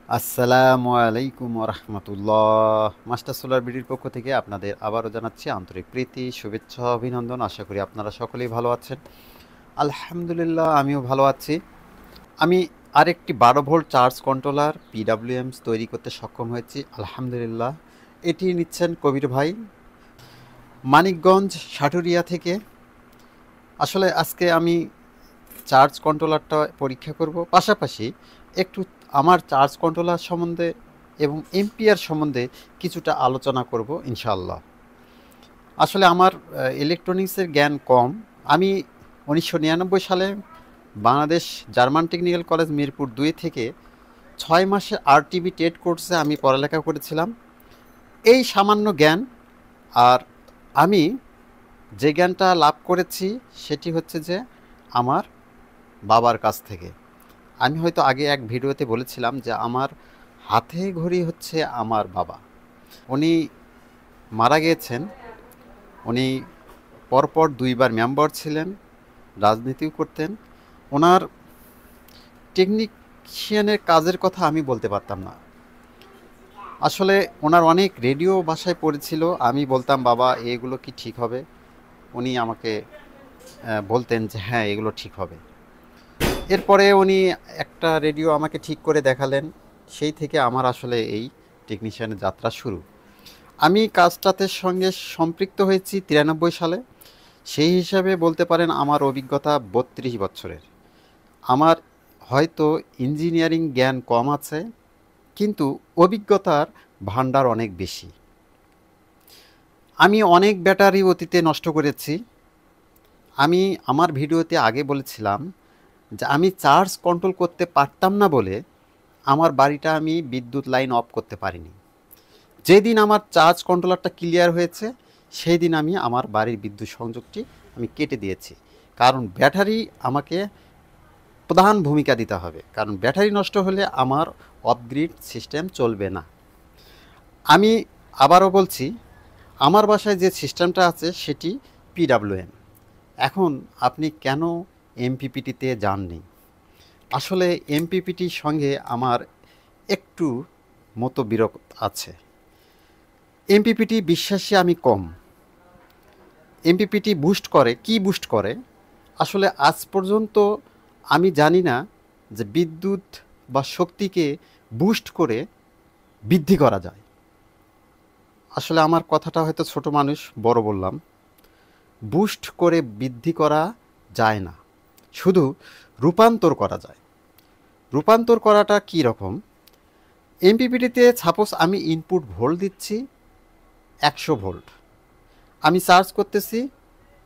আসসালামু আলাইকুম রহমতুল্লাহ। Master solar বিডির পক্ষ থেকে আপনাদের আবারও জানাচ্ছি আন্তরিক প্রীতি, শুভেচ্ছা, অভিনন্দন। আশা করি আপনারা সকলেই ভালো আছেন। আলহামদুলিল্লাহ, আমিও ভালো আছি। আমি আরেকটি 12 ভোল্ট চার্জ কন্ট্রোলার পিডাব্লিউএমস তৈরি করতে সক্ষম হয়েছি, আলহামদুলিল্লাহ। এটি নিচ্ছেন কবির ভাই, মানিকগঞ্জ সাটুরিয়া থেকে। আসলে আজকে আমি চার্জ কন্ট্রোলারটা পরীক্ষা করব, পাশাপাশি একটু আমার চার্জ কন্ট্রোলার সম্বন্ধে এবং এম্পিয়ার সম্বন্ধে কিছুটা আলোচনা করব ইনশাআল্লাহ। আসলে আমার ইলেকট্রনিক্সের জ্ঞান কম। আমি 1999 সালে Bangladesh German technical college Mirpur 2 থেকে 6 মাসের আরটিবি টেট কোর্সে আমি পড়ালেখা করেছিলাম। এই সামান্য জ্ঞান। আর আমি যে জ্ঞানটা লাভ করেছি সেটি হচ্ছে যে আমার বাবার কাছ থেকে। আমি হয়তো আগে এক ভিডিওতে বলেছিলাম যে আমার হাতে ঘড়ি হচ্ছে আমার বাবা। উনি মারা গিয়েছেন। উনি পরপর 2বার মেম্বার ছিলেন, রাজনীতিও করতেন। ওনার টেকনিশিয়ানের কাজের কথা আমি বলতে পারতাম না। আসলে ওনার অনেক রেডিও বাসায় পড়েছিল, আমি বলতাম বাবা এগুলো কি ঠিক হবে। উনি আমাকে বলতেন যে হ্যাঁ এগুলো ঠিক হবে। এরপরে উনি একটা রেডিও আমাকে ঠিক করে দেখালেন। সেই থেকে আমার আসলে এই টেকনিশিয়ানের যাত্রা শুরু। আমি কাজটাতে সঙ্গে সম্পৃক্ত হয়েছি 93 সালে। সেই হিসাবে বলতে পারেন আমার অভিজ্ঞতা 32 বছরের। আমার হয়তো ইঞ্জিনিয়ারিং জ্ঞান কম আছে, কিন্তু অভিজ্ঞতার ভান্ডার অনেক বেশি। আমি অনেক ব্যাটারি অতীতে নষ্ট করেছি। আমি আমার ভিডিওতে আগে বলেছিলাম যে আমি চার্জ কন্ট্রোল করতে পারতাম না বলে আমার বাড়িটা আমি বিদ্যুৎ লাইন অফ করতে পারিনি। যেদিন আমার চার্জ কন্ট্রোলারটা ক্লিয়ার হয়েছে সেই দিন আমি আমার বাড়ির বিদ্যুৎ সংযোগটি আমি কেটে দিয়েছি। কারণ ব্যাটারি আমাকে প্রধান ভূমিকা দিতে হবে, কারণ ব্যাটারি নষ্ট হলে আমার অফগ্রিড সিস্টেম চলবে না। আমি আবারও বলছি, আমার বাসায় যে সিস্টেমটা আছে সেটি পিডাব্লিউএম। এখন আপনি কেন এমপিপিটিতে যাননি? আসলে এমপিপিটির সঙ্গে আমার একটু মতবিরোধ আছে। এমপিপিটি বিশ্বাসী আমি কম। এমপিপিটি বুস্ট করে, কি বুস্ট করে? আসলে আজ পর্যন্ত আমি জানি না যে বিদ্যুৎ বা শক্তিকে বুস্ট করে বৃদ্ধি করা যায়। আসলে আমার কথাটা হয়তো ছোট মানুষ, বড় বললাম। বুস্ট করে বৃদ্ধি করা যায় না, শুধু রূপান্তর করা যায়। রূপান্তর করাটা কী রকম? এমপিপিটিতে সাপোজ আমি ইনপুট ভোল্ট দিচ্ছি 100 ভোল্ট, আমি চার্জ করতেছি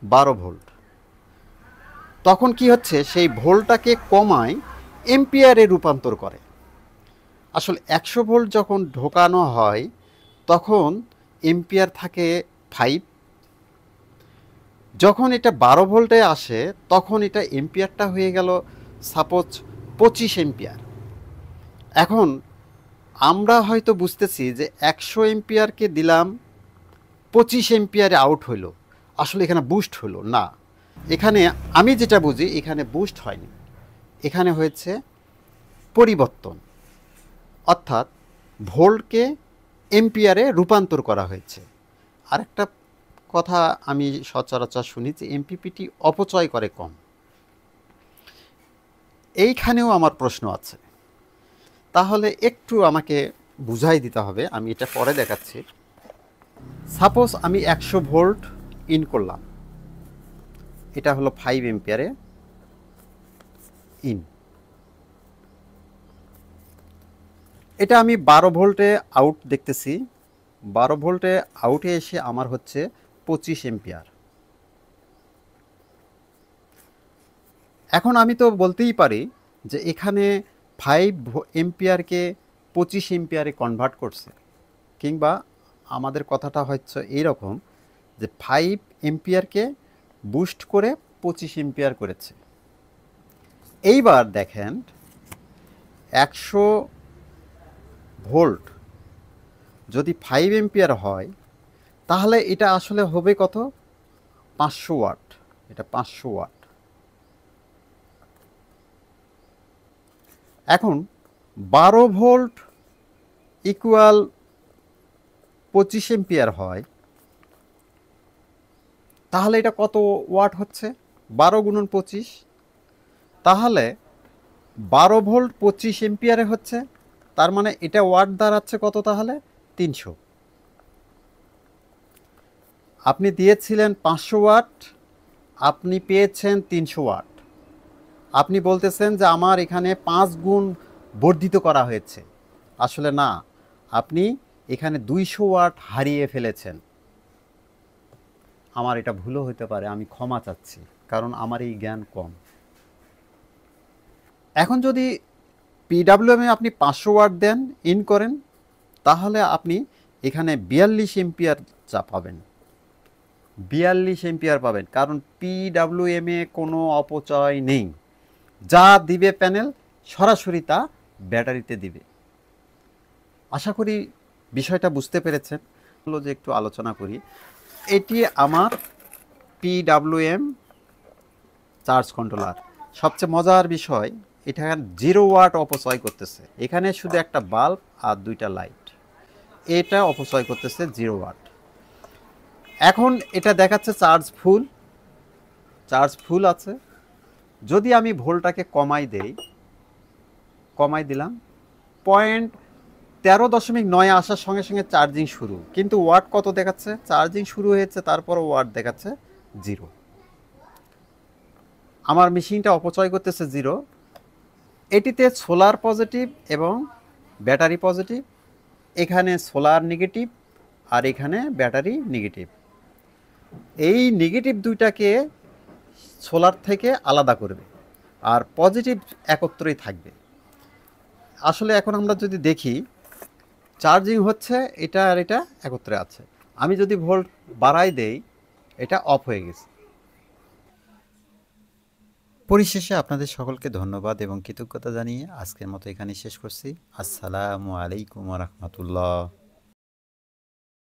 12 ভোল্ট। তখন কি হচ্ছে, সেই ভোল্টটাকে কমায় এম্পিয়ারে রূপান্তর করে। আসলে 100 ভোল্ট যখন ঢোকানো হয় তখন এম্পিয়ার থাকে 5। যখন এটা 12 ভোল্টে আসে তখন এটা এম্পিয়ারটা হয়ে গেল সাপোজ 25 এম্পিয়ার। এখন আমরা হয়তো বুঝতেছি যে 100 এম্পিয়ারকে দিলাম, 25 এম্পিয়ারে আউট হইল, আসলে এখানে বুস্ট হলো না। এখানে আমি যেটা বুঝি, এখানে বুস্ট হয়নি, এখানে হয়েছে পরিবর্তন। অর্থাৎ ভোল্টকে এম্পিয়ারে রূপান্তর করা হয়েছে। আরেকটা কথা আমি সচরাচর শুনি যে এমপিপিটি অপচয় করে কম। এইখানেও আমার প্রশ্ন আছে। তাহলে একটু আমাকে বুঝাই দিতে হবে, আমি এটা পরে দেখাচ্ছি। সাপোজ আমি 100 ভোল্ট ইন করলাম, এটা হলো 5 এম্পিয়ারে ইন। এটা আমি 12 ভোল্টে আউট দেখতেছি। 12 ভোল্টে আউটে এসে আমার হচ্ছে 25 এম্পিয়ার। এখন আমি তো বলতেই পারি যে এখানে 5 এম্পিয়ারকে 25 এম্পিয়ারে কনভার্ট করছে, কিংবা আমাদের কথাটা হচ্ছে এইরকম যে 5 এম্পিয়ারকে বুস্ট করে 25 এম্পিয়ার করেছে। এইবার দেখেন, 100 ভোল্ট যদি 5 এম্পিয়ার হয় তাহলে এটা আসলে হবে কত? 500 ওয়াট। এটা 500 ওয়াট। এখন 12 ভোল্ট ইকুয়াল 25 এম্পিয়ার হয়, তাহলে এটা কত ওয়াট হচ্ছে? 12 গুণন 25, তাহলে 12 ভোল্ট 25 এম্পিয়ারে হচ্ছে, তার মানে এটা ওয়াট দাঁড়াচ্ছে কত তাহলে? 300। আপনি দিয়েছিলেন 500 ওয়াট, আপনি পেয়েছেন 300 ওয়াট। আপনি বলতেছেন যে আমার এখানে 5 গুণ বর্ধিত করা হয়েছে। আসলে না, আপনি এখানে 200 ওয়াট হারিয়ে ফেলেছেন। আমার এটা ভুলও হতে পারে, আমি ক্ষমা চাচ্ছি, কারণ আমার এই জ্ঞান কম। এখন যদি পিডাব্লিউএমে আপনি 500 ওয়াট দেন, ইন করেন, তাহলে আপনি এখানে 42 এম্পিয়ার যা পাবেন, 42 এম্পিয়ার পাবেন, কারণ পিডাব্লিউএমে কোনো অপচয় নেই। যা দিবে প্যানেল সরাসরি তা ব্যাটারিতে দিবে। আশা করি বিষয়টা বুঝতে পেরেছেন। হলো যে একটু আলোচনা করি। এটি আমার পিডাব্লিউএম চার্জ কন্ট্রোলার। সবচেয়ে মজার বিষয়, এটা 0 ওয়াট অপচয় করতেছে। এখানে শুধু একটা বাল্ব আর 2টা লাইট, এটা অপচয় করতেছে 0 ওয়াট। এখন এটা দেখাচ্ছে চার্জ ফুল আছে। যদি আমি ভোল্টটাকে কমাই দিলাম, 13.9 আসার সঙ্গে সঙ্গে চার্জিং শুরু, কিন্তু ওয়াট কত দেখাচ্ছে? চার্জিং শুরু হয়েছে, তারপর ওয়াট দেখাচ্ছে 0। আমার মেশিনটা অপচয় করতেছে 0। এটিতে সোলার পজিটিভ এবং ব্যাটারি পজিটিভ, এখানে সোলার নেগেটিভ আর এখানে ব্যাটারি নেগেটিভ। এই নেগেটিভ দুইটাকে সোলার থেকে আলাদা করবে, আর পজিটিভ একত্রেই থাকবে। আসলে এখন আমরা যদি দেখি, চার্জিং হচ্ছে, এটা আর এটা একত্রে আছে। আমি যদি ভোল্ট বাড়াই দেই, এটা অফ হয়ে গেছে। পরিশেষে আপনাদের সকলকে ধন্যবাদ এবং কৃতজ্ঞতা জানিয়ে আজকের মতো এখানে শেষ করছি। আসসালামু আলাইকুম ওয়া রাহমাতুল্লাহ।